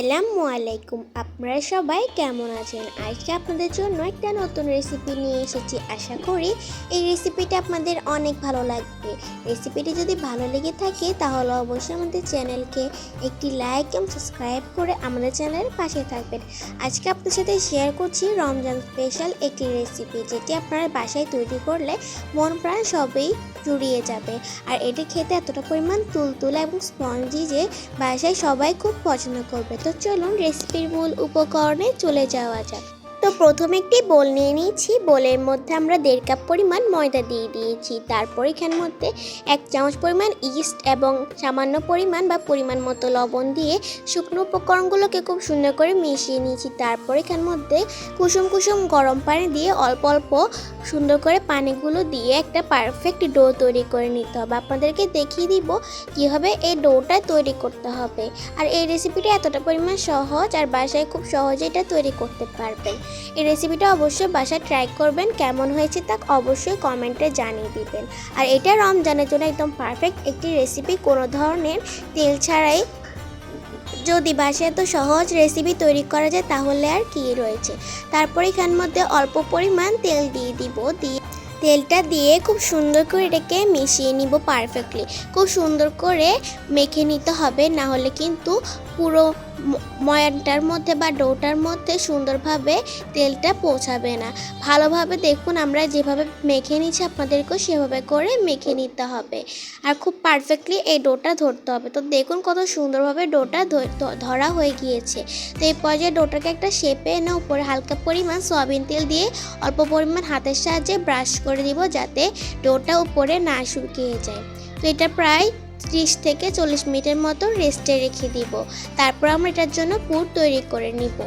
আসসালামু আলাইকুম। আপনারা সবাই কেমন আছেন? আজকে আপনাদের জন্য একটা নতুন রেসিপি নিয়ে এসেছি। আশা করি এই রেসিপিটা আপনাদের অনেক ভালো লাগবে। রেসিপিটি যদি ভালো লেগে থাকে তাহলে অবশ্যই আমাদের চ্যানেলকে একটি লাইক এবং সাবস্ক্রাইব করে আমাদের চ্যানেলের পাশে থাকবেন। আজকে আপনাদের সাথে শেয়ার করছি রমজান স্পেশাল একটি রেসিপি, যেটি আপনারা বাসায় তৈরি করলে মন প্রাণ সবই জুড়িয়ে যাবে। আর এটি খেতে এতটা পরিমাণ তুলতুলা এবং স্পঞ্জি যে বাসায় সবাই খুব পছন্দ করবে। তো চলুন রেসিপির মূল উপকরণে চলে যাওয়া যাক। তো প্রথমে একটি বোল নিয়ে নিয়েছি। বোলের মধ্যে আমরা 1.5 কাপ পরিমাণ ময়দা দিয়ে দিয়েছি। তারপর এখানের মধ্যে 1 চামচ পরিমাণ ইস্ট এবং সামান্য পরিমাণ মতো লবণ দিয়ে শুকনো উপকরণগুলোকে খুব সুন্দর করে মিশিয়ে নিয়েছি। তারপর এখানের মধ্যে কুসুম কুসুম গরম পানি দিয়ে অল্প অল্প সুন্দর করে পানিগুলো দিয়ে একটা পারফেক্ট ডো তৈরি করে নিতে হবে। আপনাদেরকে দেখিয়ে দিব কীভাবে এই ডোটা তৈরি করতে হবে। আর এই রেসিপিটা এতটা পরিমাণ সহজ, আর বাসায় খুব সহজে এটা তৈরি করতে পারবেন। এই রেসিপিটা অবশ্যই বাসায় ট্রাই করবেন। কেমন হয়েছে তা অবশ্যই কমেন্টে জানিয়ে দিবেন। আর এটা রমজানের জন্য একদম পারফেক্ট একটি রেসিপি, কোনো ধরনের তেল ছাড়াই। যদি বাসায় এত সহজ রেসিপি তৈরি করা যায় তাহলে আর কি রয়েছে। তারপর এখানের মধ্যে অল্প পরিমাণ তেল দিয়ে দিব। তেলটা দিয়ে খুব সুন্দর করে এটাকে মিশিয়ে নিব পারফেক্টলি। খুব সুন্দর করে মেখে নিতে হবে, না হলে কিন্তু পুরো ময়ানটার মধ্যে বা ডোটার মধ্যে সুন্দরভাবে তেলটা পৌঁছাবে না। ভালোভাবে দেখুন, আমরা যেভাবে মেখে নিচ্ছি আপনাদেরকেও সেভাবে করে মেখে নিতে হবে। আর খুব পারফেক্টলি এই ডোটা ধরতে হবে। তো দেখুন কত সুন্দরভাবে ডোটা ধরা হয়ে গিয়েছে। তো এই পর্যায়ে ডোটাকে একটা শেপে এনে উপরে হালকা পরিমাণ সয়াবিন তেল দিয়ে অল্প পরিমাণ হাতের সাহায্যে ব্রাশ করে দিব, যাতে ডোটা উপরে না শুকিয়ে যায়। তো এটা প্রায় 30 থেকে 40 মিনিটের মতো রেস্টে রেখে দিব। তারপর আমরা এটার জন্য পুর তৈরি করে নিব।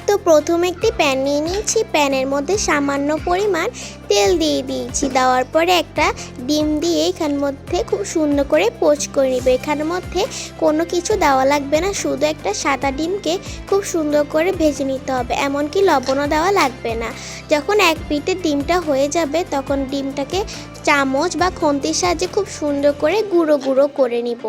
তো প্রথমে একটি প্যান নিয়ে নিয়েছি। প্যানের মধ্যে সামান্য পরিমাণ তেল দিয়ে দিয়েছি। দেওয়ার পরে একটা ডিম দিয়ে এখানের মধ্যে খুব সুন্দর করে পোচ করে নিব। এখানের মধ্যে কোনো কিছু দেওয়া লাগবে না, শুধু একটা সাদা ডিমকে খুব সুন্দর করে ভেজে নিতে হবে, এমনকি লবণও দেওয়া লাগবে না। যখন এক পিঠে ডিমটা হয়ে যাবে তখন ডিমটাকে চামচ বা খুন্তির সাহায্যে খুব সুন্দর করে গুঁড়ো গুঁড়ো করে নিব।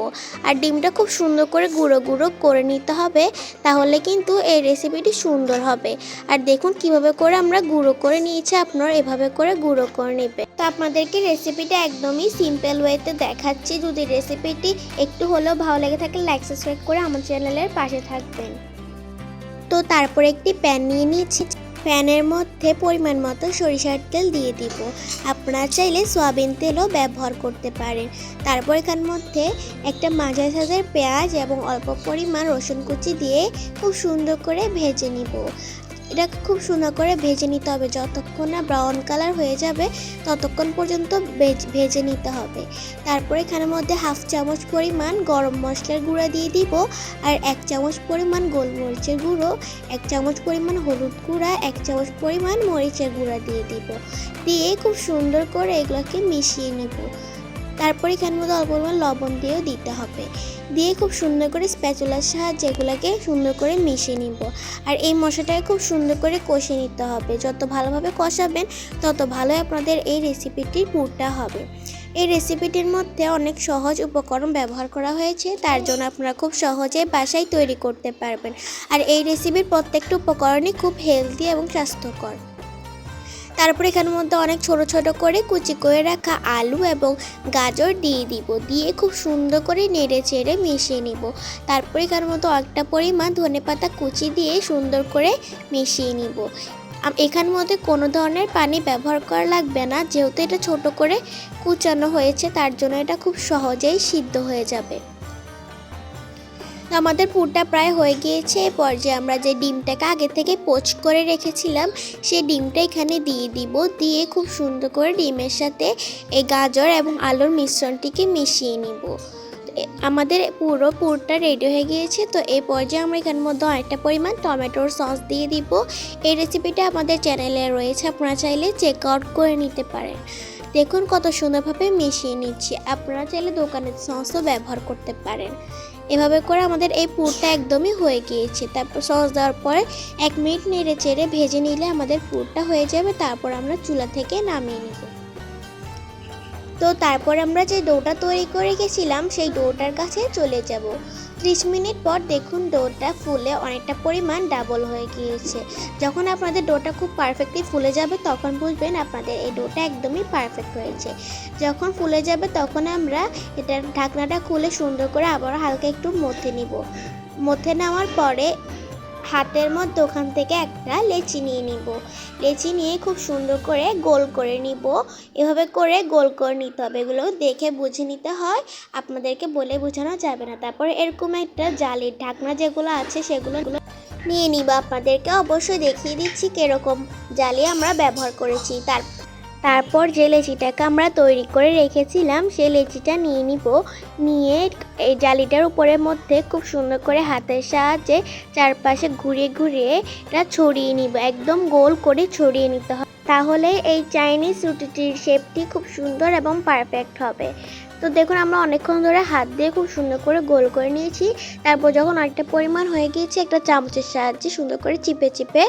আর ডিমটা খুব সুন্দর করে গুঁড়ো গুঁড়ো করে নিতে হবে, তাহলে কিন্তু এই রেসিপিটি সুন্দর হবে। আর দেখুন কিভাবে করে আমরা গুঁড়ো করে নিয়েছি, আপনারা এভাবে করে গুঁড়ো করে নেবেন। তো আপনাদেরকে রেসিপিটা একদমই সিম্পল ওয়েতে দেখাচ্ছি। যদি রেসিপিটি একটু হলেও ভালো লেগে থাকে লাইক সাবস্ক্রাইব করে আমার চ্যানেলের পাশে থাকবেন। তো তারপরে একটি প্যান নিয়ে নিয়েছি। প্যানের মধ্যে পরিমাণ মতো সরিষার তেল দিয়ে দিব। আপনারা চাইলে সয়াবিন তেলও ব্যবহার করতে পারেন। তারপর এখানের মধ্যে একটা মাঝারি সাইজের পেঁয়াজ এবং অল্প পরিমাণ রসুন কুচি দিয়ে খুব সুন্দর করে ভেজে নিব। এটাকে খুব সুন্দর করে ভেজে নিতে হবে, যতক্ষণ না ব্রাউন কালার হয়ে যাবে ততক্ষণ পর্যন্ত ভেজে নিতে হবে। তারপর এখানের মধ্যে 1/2 চামচ পরিমাণ গরম মশলার গুঁড়া দিয়ে দিব, আর 1 চামচ পরিমাণ গোলমরিচের গুঁড়ো, 1 চামচ পরিমাণ হলুদ গুঁড়া, 1 চামচ পরিমাণ মরিচের গুঁড়া দিয়ে দিব। দিয়ে খুব সুন্দর করে এগুলোকে মিশিয়ে নেব। তারপর এখানের মধ্যে অল্প পরিমাণ লবণ দিয়েও দিতে হবে। দিয়ে খুব সুন্দর করে স্প্যাচুলার সাহায্যে এগুলোকে সুন্দর করে মিশিয়ে নিব। আর এই মশলাটাকে খুব সুন্দর করে কষে নিতে হবে। যত ভালোভাবে কষাবেন তত ভালোই আপনাদের এই রেসিপিটির পুরটা হবে। এই রেসিপিটির মধ্যে অনেক সহজ উপকরণ ব্যবহার করা হয়েছে, তার জন্য আপনারা খুব সহজে বাসায় তৈরি করতে পারবেন। আর এই রেসিপির প্রত্যেকটা উপকরণই খুব হেলদি এবং স্বাস্থ্যকর। তারপর এখানের মধ্যে অনেক ছোট ছোট করে কুচি করে রাখা আলু এবং গাজর দিয়ে দিব। দিয়ে খুব সুন্দর করে নেড়ে চেড়ে মিশিয়ে নিব। তারপর এখানের মধ্যে একটা পরিমাণ ধনেপাতা কুচি দিয়ে সুন্দর করে মিশিয়ে নিব। এখানের মধ্যে কোনো ধরনের পানি ব্যবহার করা লাগবে না, যেহেতু এটা ছোট করে কুচানো হয়েছে, তার জন্য এটা খুব সহজেই সিদ্ধ হয়ে যাবে। আমাদের পুরটা প্রায় হয়ে গিয়েছে। এই পর্যায়ে আমরা যে ডিমটাকে আগে থেকে পোচ করে রেখেছিলাম সেই ডিমটা এখানে দিয়ে দিব। দিয়ে খুব সুন্দর করে ডিমের সাথে এই গাজর এবং আলুর মিশ্রণটিকে মিশিয়ে নিব। আমাদের পুরো পুরটা রেডি হয়ে গিয়েছে। তো এই পর্যায়ে আমরা এখানের মধ্যে অনেকটা পরিমাণ টমেটোর সস দিয়ে দিব। এই রেসিপিটা আমাদের চ্যানেলে রয়েছে, আপনারা চাইলে চেক আউট করে নিতে পারেন। দেখুন কত সুন্দরভাবে মিশিয়ে নিচ্ছি। আপনারা চাইলে দোকানের সসও ব্যবহার করতে পারেন। এভাবে করে আমাদের এই পুরটা একদমই হয়ে গিয়েছে। তারপর সস দেওয়ার পরে 1 মিনিট নেড়ে চেড়ে ভেজে নিলে আমাদের পুরটা হয়ে যাবে। তারপর আমরা চুলা থেকে নামিয়ে নিব। তো তারপর আমরা যে ডোটা তৈরি করে রেখেছিলাম সেই ডোটার কাছে চলে যাব। তো 30 মিনিট পর দেখুন ডোটা ফুলে অনেকটা পরিমাণ ডাবল হয়ে গিয়েছে। যখন আপনাদের ডোটা খুব পারফেক্টলি ফুলে যাবে তখন বুঝবেন আপনাদের এই ডোটা একদমই পারফেক্ট হয়েছে। যখন ফুলে যাবে তখন আমরা এটার ঢাকনাটা খুলে সুন্দর করে আবার হালকা একটু মথে নিব। মথে নেওয়ার পরে হাতের মধ্যে ওখান থেকে একটা লেচি নিয়ে নিব। লেচি নিয়ে খুব সুন্দর করে গোল করে নিব। এভাবে করে গোল করে নিতে হবে, এগুলো দেখে বুঝে নিতে হয়, আপনাদেরকে বলে বোঝানো যাবে না। তারপরে এরকম একটা জালির ঢাকনা যেগুলো আছে সেগুলো নিয়ে নিব। আপনাদেরকে অবশ্যই দেখিয়ে দিচ্ছি কীরকম জালি আমরা ব্যবহার করেছি। তারপর যে লেচিটাকে আমরা তৈরি করে রেখেছিলাম সেই লেচিটা নিয়ে নিব। নিয়ে এই জালিটার উপরের মধ্যে খুব সুন্দর করে হাতের সাহায্যে চারপাশে ঘুরিয়ে ঘুরিয়ে এটা ছড়িয়ে নিব। একদম গোল করে ছড়িয়ে নিতে হবে, তাহলে এই চাইনিজ রুটিটির শেপটি খুব সুন্দর এবং পারফেক্ট হবে। তো দেখুন আমরা অনেকক্ষণ ধরে হাত দিয়ে খুব সুন্দর করে গোল করে নিয়েছি। তারপর যখন অনেকটা পরিমাণ হয়ে গিয়েছে একটা চামচের সাহায্যে সুন্দর করে চিপে চিপে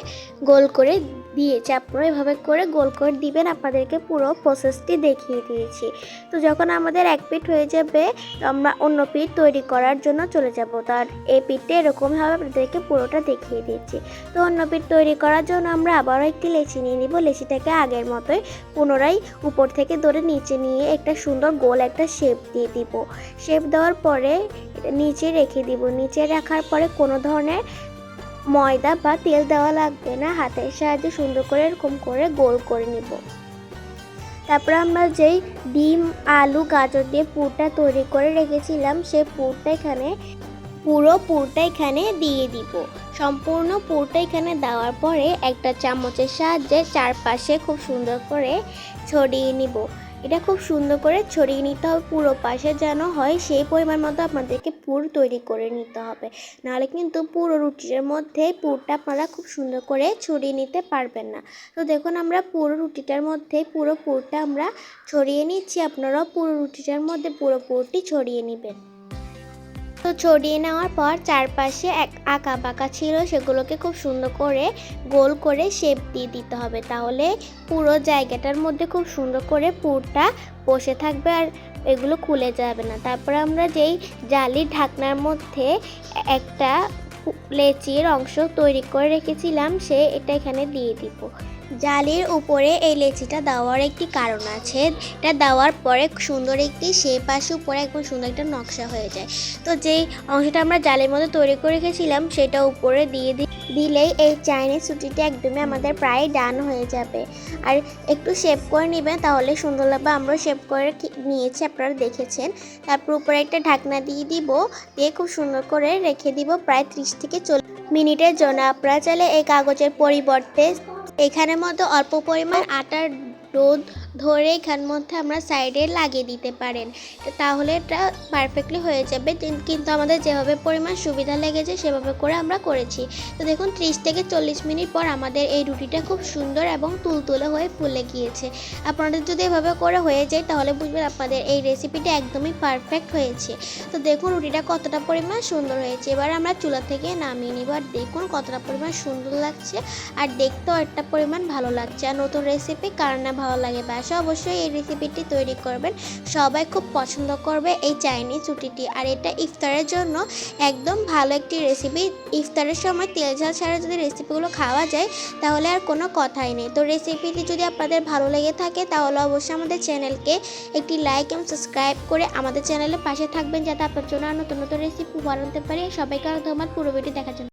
গোল করে দিয়েছি। আপনারা এভাবে করে গোল করে দিবেন, আপনাদেরকে পুরো প্রসেসটি দেখিয়ে দিয়েছি। তো যখন আমাদের এক পিঠ হয়ে যাবে আমরা অন্য পিঠ তৈরি করার জন্য চলে যাব। তার এই পিঠটা এরকমভাবে আপনাদেরকে পুরোটা দেখিয়ে দিচ্ছি। তো অন্য পিঠ তৈরি করার জন্য আমরা আবারও একটি লেচি নিয়ে নিব। লেচিটাকে আগের মতোই পুনরায় উপর থেকে ধরে নিচে নিয়ে একটা সুন্দর গোল একটা শেপ দিয়ে দিব। শেপ দেওয়ার পরে নিচে রেখে দিব। নিচে রাখার পরে কোনো ধরনের ময়দা বা তেল দেওয়া লাগবে না, হাতের সাহায্যে সুন্দর করে এরকম করে গোল করে নিব। তারপরে আমরা যেই ডিম আলু গাজর দিয়ে পুরটা তৈরি করে রেখেছিলাম সেই পুরো পুরটা এখানে দিয়ে দিব। সম্পূর্ণ পুরটা এখানে দেওয়ার পরে একটা চামচের সাহায্যে চারপাশে খুব সুন্দর করে ছড়িয়ে নিব। এটা খুব সুন্দর করে ছড়িয়ে নিতে হবে, পুরো পাশে যেন হয় সেই পরিমাণ মতো আপনাদেরকে পুর তৈরি করে নিতে হবে, নাহলে কিন্তু পুরো রুটির মধ্যে পুরটা আপনারা খুব সুন্দর করে ছড়িয়ে নিতে পারবেন না। তো দেখুন আমরা পুরো রুটিটার মধ্যে পুরো পুরটা আমরা ছড়িয়ে নিচ্ছি। আপনারাও পুরো রুটিটার মধ্যে পুরো পুরটি ছড়িয়ে নেবেন। তো ছড়িয়ে নেওয়ার পর চারপাশে আঁকা বাঁকা ছিল সেগুলোকে খুব সুন্দর করে গোল করে শেপ দিয়ে দিতে হবে, তাহলে পুরো জায়গাটার মধ্যে খুব সুন্দর করে পুরটা বসে থাকবে আর এগুলো খুলে যাবে না। তারপরে আমরা যেই জালির ঢাকনার মধ্যে একটা লেচির অংশ তৈরি করে রেখেছিলাম এটা এখানে দিয়ে দিব। জালির উপরে এই লেচিটা দেওয়ার একটি কারণ আছে, এটা দেওয়ার পরে সুন্দর একটি শেপ আসে, উপরে একদম সুন্দর একটা নকশা হয়ে যায়। তো যেই অংশটা আমরা জালের মধ্যে তৈরি করে রেখেছিলাম সেটা উপরে দিয়ে দিলেই এই চাইনিজ রুটিটা একদমই আমাদের প্রায় ডান হয়ে যাবে। আর একটু শেপ করে নেবেন তাহলে সুন্দর লাগবে। আমরা শেপ করে নিয়েছি, আপনারা দেখেছেন। তারপর উপরে একটা ঢাকনা দিয়ে দিব, দিয়ে খুব সুন্দর করে রেখে দিব প্রায় 30 থেকে 40 মিনিটের জন্য। আপনারা চাইলে এই কাগজের পরিবর্তে এখানের মধ্যে অল্প পরিমাণ আটার ডো ধরে এখানের মধ্যে আমরা সাইডে লাগিয়ে দিতে পারেন, তাহলে এটা পারফেক্টলি হয়ে যাবে। কিন্তু আমাদের যেভাবে পরিমাণ সুবিধা লেগেছে সেভাবে করে আমরা করেছি। তো দেখুন 30 থেকে 40 মিনিট পর আমাদের এই রুটিটা খুব সুন্দর এবং তুলতুলে হয়ে ফুলে গিয়েছে। আপনাদের যদি এভাবে করে হয়ে যায় তাহলে বুঝবেন আপনাদের এই রেসিপিটা একদমই পারফেক্ট হয়েছে। তো দেখুন রুটিটা কতটা পরিমাণ সুন্দর হয়েছে। এবার আমরা চুলা থেকে নামিয়ে নিব, আর দেখুন কতটা পরিমাণ সুন্দর লাগছে আর দেখতেও একটা পরিমাণ ভালো লাগছে। আর নতুন রেসিপি কার না ভালো লাগে, বাসা অবশ্যই এই রেসিপিটি তৈরি করবেন, সবাই খুব পছন্দ করবে এই চাইনিজ রুটিটি। আর এটা ইফতারের জন্য একদম ভালো একটি রেসিপি। ইফতারের সময় তেল ঝাল ছাড়া যদি রেসিপিগুলো খাওয়া যায় তাহলে আর কোনো কথাই নেই। তো রেসিপিটি যদি আপনাদের ভালো লেগে থাকে তাহলে অবশ্যই আমাদের চ্যানেলকে একটি লাইক এবং সাবস্ক্রাইব করে আমাদের চ্যানেলের পাশে থাকবেন, যাতে আপনার জন্য আর নতুন নতুন রেসিপি বানাতে পারি। সবাইকে ধন্যবাদ পুরো ভিডিও দেখার জন্য।